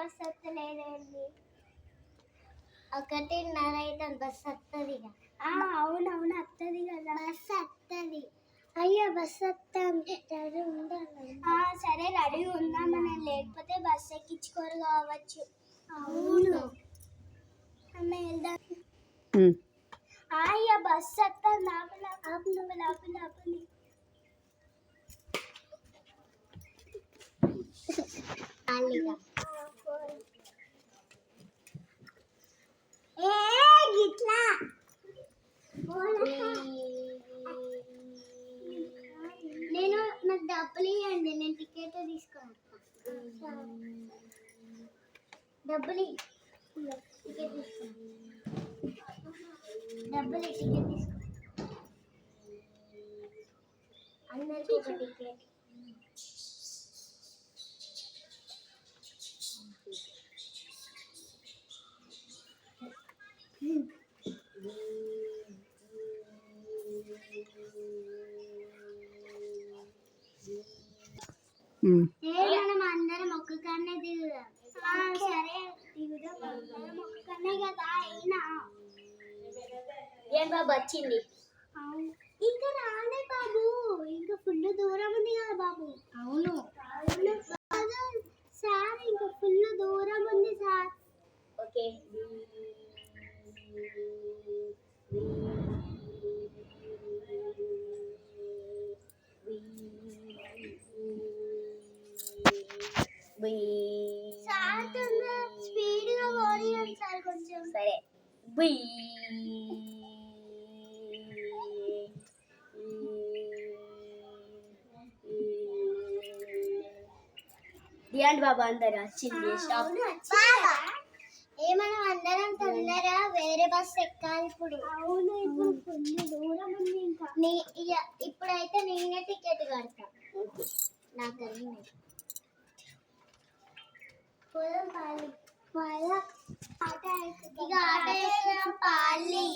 Bus వస్తలేదండి. 1:30 అయితే bus వస్తుంది. అవునవును వస్తుంది కదా, బస్ వస్తుంది. అయ్యో బస్ వస్తుంది, రెడీ ఉండాలి. సరే రెడీ ఉందా, మనం లేకపోతే బస్ ఎక్కించుకోరు కావచ్చు. అవును అమ్మ వెళ్దాం. అయ్యో బస్ వస్తుంది, ఆపండి. నాకు డబ్బులు ఇవ్వండి, నేను టికెట్ తీసుకున్నాను. డబ్బులు టికెట్ తీసుకున్నాను. అందరికీ ఒక టికెట్. మనం అందరం ఒక్కకన్నే దిగుదాం. సరే దిగుదాం, అందరం ఒక్కకన్నే కదా. అయినా ఏం బాబు వచ్చింది? ఇంకా రాలే బాబు, ఇంకా ఫుల్ దూరం ఉంది కదా బాబు. అవును సార్, ఇంకా ఫుల్ దూరం ఉంది సార్. ఓకే సార్ స్పీడ్గా పోనీయండి సార్ కొంచెం. సరే దియాండి బాబా అందరు వచ్చింది స్టాప్. మనం అందరం తొందరగా వేరే బస్ ఎక్కాలి ఇప్పుడు. అవును ఇప్పుడు ఫుల్ దూరం ఉంది. ఇంకా ఇప్పుడైతే నేనే టికెట్ కడతా. నాకు పోదాం పాలి. ఆట పాలి.